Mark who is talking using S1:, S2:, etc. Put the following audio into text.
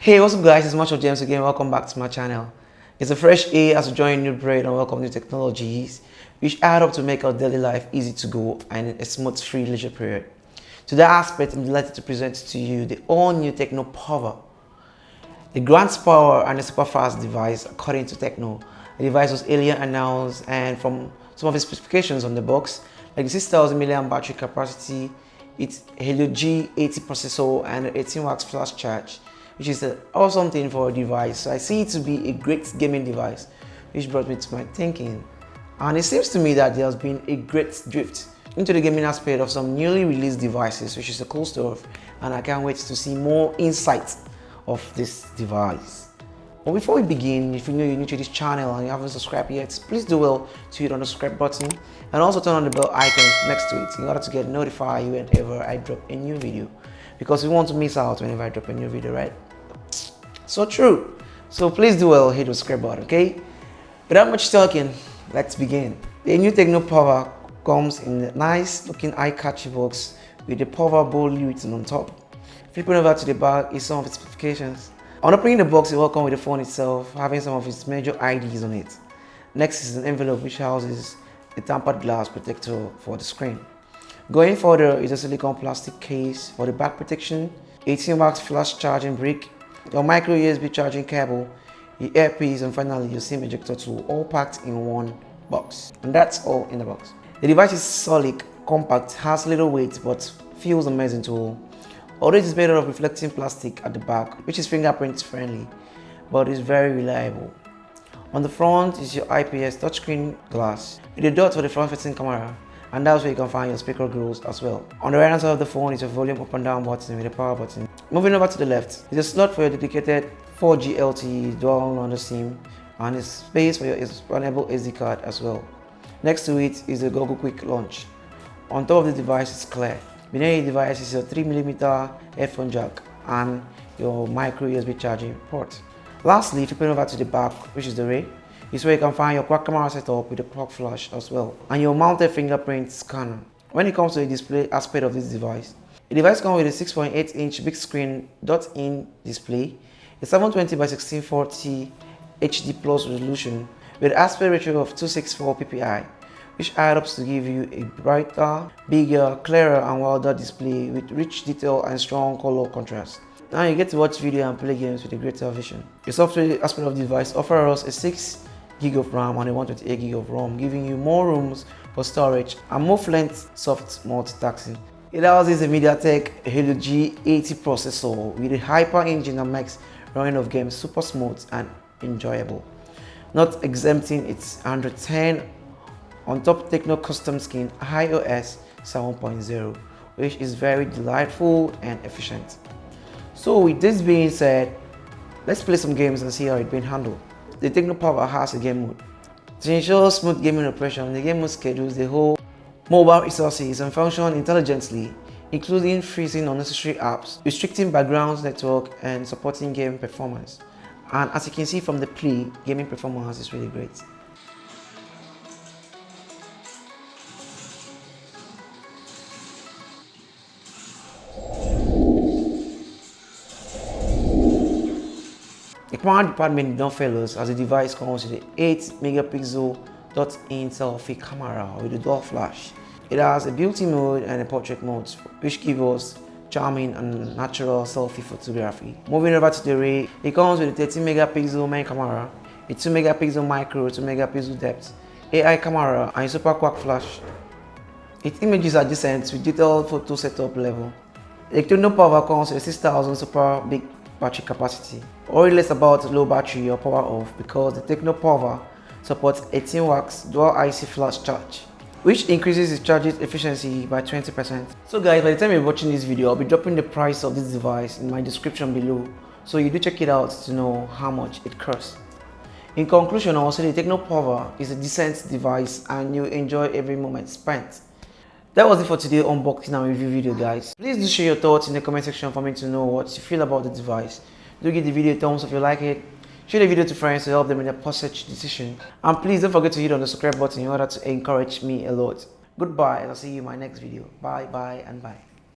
S1: Hey, what's up guys, it's Marshall James again. Welcome back to my channel. It's a fresh A as we join new bread and welcome new technologies which add up to make our daily life easy to go and a smooth free leisure period. To that aspect, I'm delighted to present to you the all-new TECNO POVA. The grants power and a super fast device according to TECNO. The device was earlier announced and from some of the specifications on the box, like the 6000 mAh battery capacity, its Helio G80 processor and 18 watts flash charge, which is an awesome thing for a device. So I see it to be a great gaming device, which brought me to my thinking. And it seems to me that there has been a great drift into the gaming aspect of some newly released devices, which is a cool stuff, and I can't wait to see more insights of this device. But before we begin, if you know you're new to this channel and you haven't subscribed yet, please do well to hit on the subscribe button and also turn on the bell icon next to it in order to get notified whenever I drop a new video, because we want to miss out whenever I drop a new video, right? So true. So please do well, hit the subscribe button, okay? Without much talking, let's begin. The new TECNO POVA comes in a nice looking eye-catchy box with the POVA boldly written on top. Flipping over to the back is some of its specifications. On opening the box, it will come with the phone itself, having some of its major IDs on it. Next is an envelope which houses a tempered glass protector for the screen. Going further is a silicone plastic case for the back protection, 18 watts flash charging brick, your micro USB charging cable, your earpiece, and finally your SIM ejector tool, all packed in one box. And that's all in the box. The device is solid, compact, has little weight, but feels amazing to hold. Although it is made out of reflecting plastic at the back, which is fingerprint friendly, but is very reliable. On the front is your IPS touchscreen glass with a dot for the front-facing camera, and that's where you can find your speaker grills as well. On the right hand side of the phone is your volume up and down button with a power button. Moving over to the left is a slot for your dedicated 4G LTE dual under SIM and a space for your expandable SD card as well. Next to it is the Google Quick Launch. On top of the device is clear. Beneath the device is your 3mm headphone jack and your micro USB charging port. Lastly, flipping over to the back, which is the rear, is where you can find your quad camera setup with a clock flash as well, and your mounted fingerprint scanner. When it comes to the display aspect of this device, the device comes with a 6.8-inch big screen dot-in display, a 720 by 1640 HD plus resolution with an aspect ratio of 264 ppi, which adds up to give you a brighter, bigger, clearer and wilder display with rich detail and strong color contrast. Now you get to watch video and play games with a greater vision. The software aspect of the device offers us a 6 GB of RAM and a 128 GB of ROM, giving you more rooms for storage and more length soft multitasking. It houses a MediaTek Helio G80 processor with a hyper engine that makes running of games super smooth and enjoyable, not exempting its Android 10 on top TECNO custom skin iOS 7.0, which is very delightful and efficient. So with this being said, let's play some games and see how it's been handled. The TECNO POVA has a game mode. To ensure smooth gaming operation, the game mode schedules the whole mobile resources and function intelligently, including freezing unnecessary apps, restricting background network, and supporting game performance. And as you can see from the play, gaming performance is really great. The camera department did not fail us, as the device comes with an 8-megapixel dot-in selfie camera with a dual flash. It has a beauty mode and a portrait mode, which give us charming and natural selfie photography. Moving over to the rear, it comes with a 13-megapixel main camera, a 2-megapixel micro, 2-megapixel depth, AI camera, and a super quad flash. Its images are decent with detailed photo setup level. The TECNO POVA comes with a 6000 super big battery capacity. Worry less about low battery or power off, because the TECNO POVA supports 18 watts dual IC flash charge, which increases its charging efficiency by 20%. So guys, by the time you're watching this video, I'll be dropping the price of this device in my description below, so you do check it out to know how much it costs. In conclusion, I will say the TECNO POVA is a decent device and you enjoy every moment spent. That was it for today's unboxing and review video, guys. Please do share your thoughts in the comment section for me to know what you feel about the device. Do give the video a thumbs up if you like it. Share the video to friends to help them in their purchase decision. And please don't forget to hit on the subscribe button in order to encourage me a lot. Goodbye, I'll see you in my next video. Bye, bye, and bye.